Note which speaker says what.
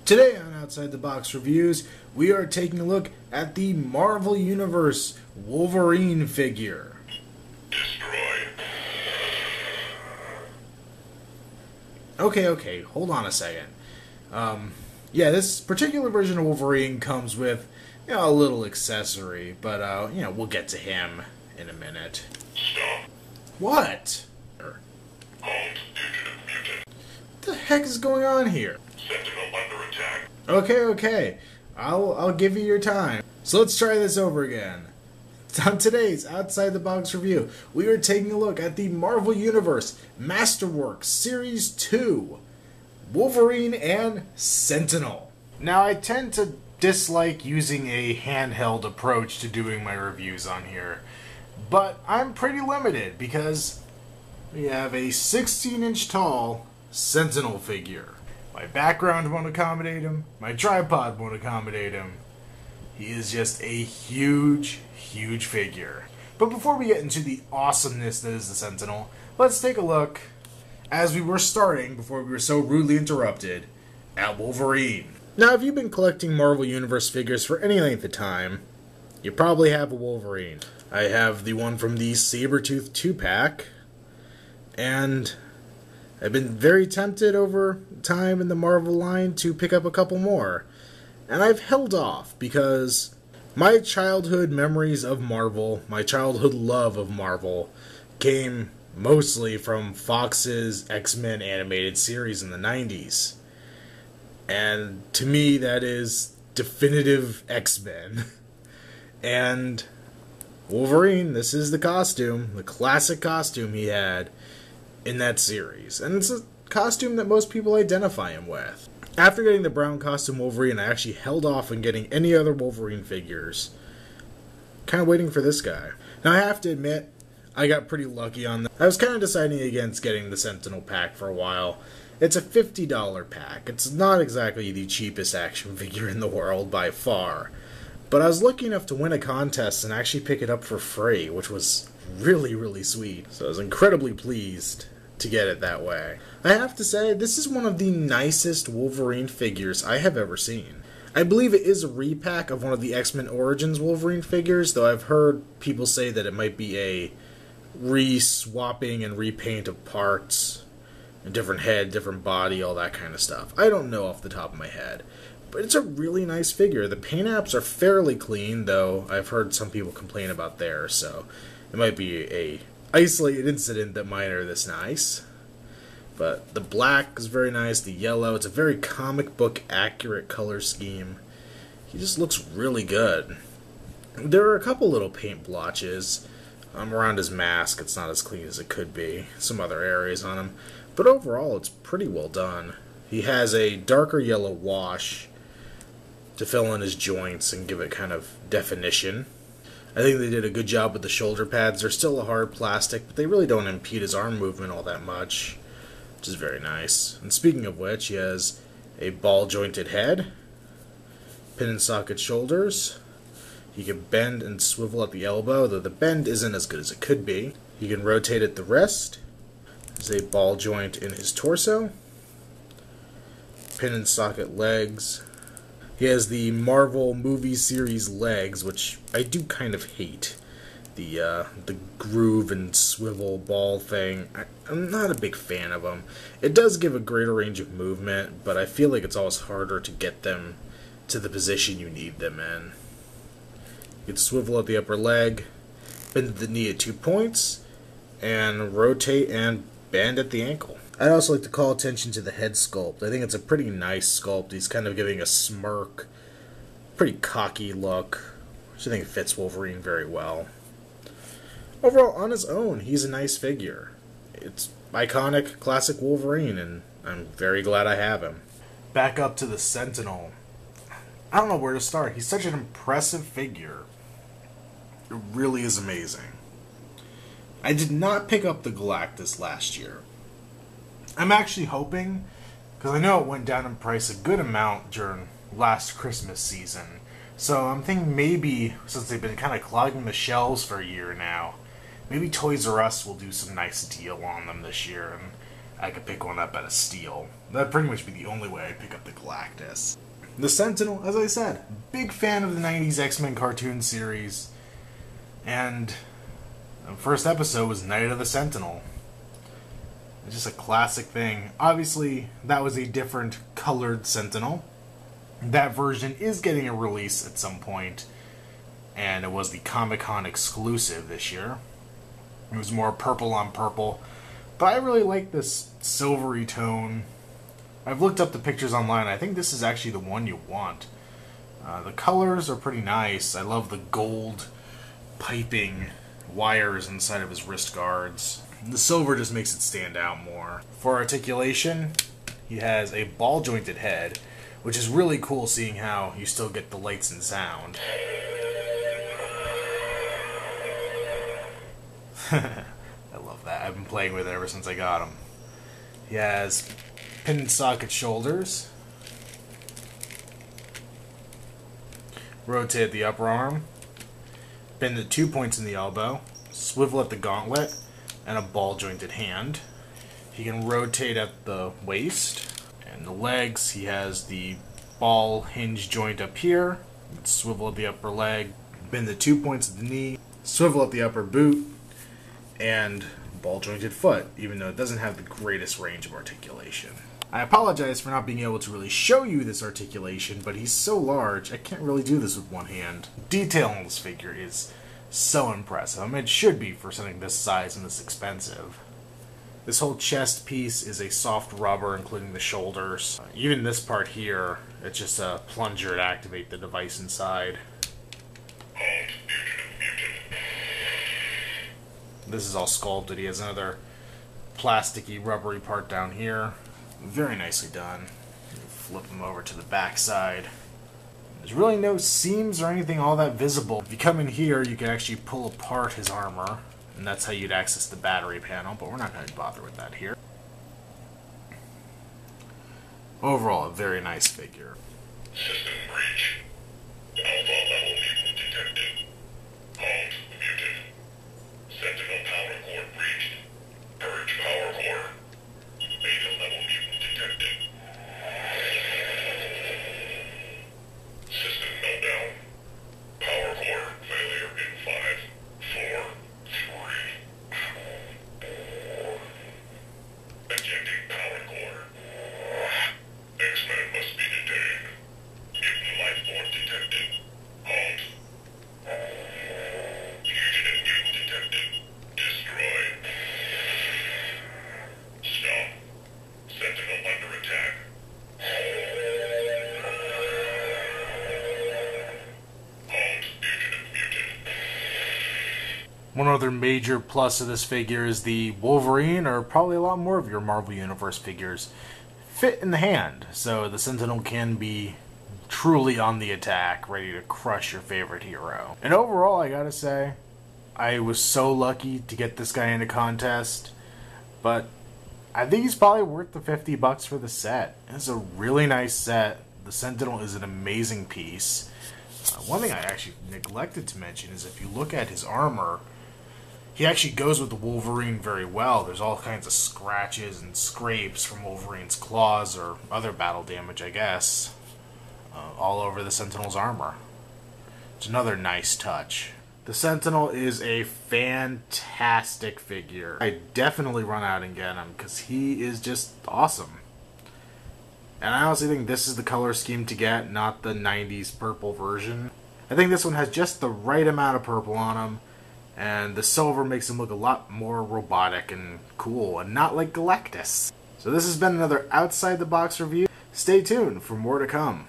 Speaker 1: Today on Outside the Box Reviews, we are taking a look at the Marvel Universe Wolverine figure.
Speaker 2: Destroy.
Speaker 1: Okay, hold on a second. Yeah, this particular version of Wolverine comes with, a little accessory, but, we'll get to him in a minute.
Speaker 2: Stop.
Speaker 1: What?
Speaker 2: Halt. Fugitive mutant.
Speaker 1: What the heck is going on here?
Speaker 2: Sentinel under attack.
Speaker 1: Okay. I'll give you your time. So let's try this over again. On today's Outside the Box review, we are taking a look at the Marvel Universe Masterworks Series 2, Wolverine and Sentinel. Now, I tend to dislike using a handheld approach to doing my reviews on here, but I'm pretty limited because we have a 16-inch tall Sentinel figure. My background won't accommodate him, my tripod won't accommodate him. He is just a huge figure. But before we get into the awesomeness that is the Sentinel, let's take a look, as we were starting before we were so rudely interrupted, at Wolverine. Now, if you've been collecting Marvel Universe figures for any length of time, you probably have a Wolverine. I have the one from the Sabretooth 2-pack, and I've been very tempted over time in the Marvel line to pick up a couple more. And I've held off because my childhood memories of Marvel, my childhood love of Marvel, came mostly from Fox's X-Men animated series in the 90s. And to me, that is definitive X-Men. And Wolverine, this is the costume, the classic costume he had in that series. And it's a costume that most people identify him with. After getting the brown costume Wolverine, I actually held off on getting any other Wolverine figures. Kind of waiting for this guy. Now, I have to admit, I got pretty lucky on that. I was kind of deciding against getting the Sentinel pack for a while. It's a $50 pack. It's not exactly the cheapest action figure in the world by far. But I was lucky enough to win a contest and actually pick it up for free, which was really sweet. So I was incredibly pleased to get it that way. I have to say, this is one of the nicest Wolverine figures I have ever seen. I believe it is a repack of one of the X-Men Origins Wolverine figures, though I've heard people say that it might be a re-swapping and repaint of parts, a different head, different body, all that kind of stuff. I don't know off the top of my head, but it's a really nice figure. The paint apps are fairly clean, though I've heard some people complain about theirs, so it might be a isolated incident that mine are this nice. But the black is very nice, the yellow, it's a very comic book accurate color scheme. He just looks really good. There are a couple little paint blotches around his mask. It's not as clean as it could be. Some other areas on him. But overall, it's pretty well done. He has a darker yellow wash to fill in his joints and give it kind of definition. I think they did a good job with the shoulder pads. They're still a hard plastic, but they really don't impede his arm movement all that much, which is very nice. And speaking of which, he has a ball-jointed head, pin and socket shoulders. He can bend and swivel at the elbow, though the bend isn't as good as it could be. He can rotate at the wrist. There's a ball joint in his torso. Pin and socket legs. He has the Marvel movie series legs, which I do kind of hate. The groove and swivel ball thing. I'm not a big fan of them. It does give a greater range of movement, but I feel like it's always harder to get them to the position you need them in. You can swivel at the upper leg, bend the knee at 2 points, and rotate and bend at the ankle. I'd also like to call attention to the head sculpt. I think it's a pretty nice sculpt. He's kind of giving a smirk, pretty cocky look, which I think fits Wolverine very well. Overall, on his own, he's a nice figure. It's iconic, classic Wolverine, and I'm very glad I have him. Back up to the Sentinel. I don't know where to start. He's such an impressive figure. It really is amazing. I did not pick up the Galactus last year. I'm actually hoping, because I know it went down in price a good amount during last Christmas season, so I'm thinking maybe, since they've been kind of clogging the shelves for a year now, maybe Toys R Us will do some nice deal on them this year, and I could pick one up at a steal. That'd pretty much be the only way I'd pick up the Galactus. The Sentinel, as I said, big fan of the 90s X-Men cartoon series. And the first episode was Night of the Sentinel. It's just a classic thing. Obviously, that was a different colored Sentinel. That version is getting a release at some point, and it was the Comic-Con exclusive this year. It was more purple on purple, but I really like this silvery tone. I've looked up the pictures online. I think this is actually the one you want. The colors are pretty nice. I love the gold piping wires inside of his wrist guards. The silver just makes it stand out more. For articulation, he has a ball-jointed head, which is really cool seeing how you still get the lights and sound. I love that. I've been playing with it ever since I got him. He has pin and socket shoulders. Rotate the upper arm. Bend at 2 points in the elbow. Swivel at the gauntlet. And a ball-jointed hand. He can rotate at the waist. And the legs, he has the ball hinge joint up here. Swivel at the upper leg. Bend the 2 points at the knee. Swivel at the upper boot. And ball-jointed foot, even though it doesn't have the greatest range of articulation. I apologize for not being able to really show you this articulation, but he's so large, I can't really do this with one hand. Detail on this figure is so impressive. I mean, it should be for something this size and this expensive. This whole chest piece is a soft rubber, including the shoulders. Even this part here, it's just a plunger to activate the device inside. This is all sculpted. He has another plasticky, rubbery part down here. Very nicely done. Flip him over to the back side. There's really no seams or anything all that visible. If you come in here, you can actually pull apart his armor, and that's how you'd access the battery panel, but we're not going to bother with that here. Overall, a very nice figure.
Speaker 2: System breach. Alpha level mutant detected. Halt muted. Sentinel power core breached. Purge power core. Beta level mutant detected. System meltdown. Power core failure in 5, 4, 3, 2, 1. Ejecting power core. X-Men must be detained. Mutant life form detected. Halt. Fugitive mutant detected. Destroy. Stop. Sentinel under attack. Halt. Fugitive mutant.
Speaker 1: One other major plus of this figure is the Wolverine, or probably a lot more of your Marvel Universe figures, fit in the hand, so the Sentinel can be truly on the attack, ready to crush your favorite hero. And overall, I gotta say, I was so lucky to get this guy in a contest, but I think he's probably worth the $50 for the set. It's a really nice set. The Sentinel is an amazing piece. One thing I actually neglected to mention is if you look at his armor, he actually goes with the Wolverine very well. There's all kinds of scratches and scrapes from Wolverine's claws or other battle damage, I guess, all over the Sentinel's armor. It's another nice touch. The Sentinel is a fantastic figure. I definitely run out and get him because he is just awesome. And I honestly think this is the color scheme to get, not the 90s purple version. I think this one has just the right amount of purple on him. And the silver makes him look a lot more robotic and cool, and not like Galactus. So this has been another Outside the Box review. Stay tuned for more to come.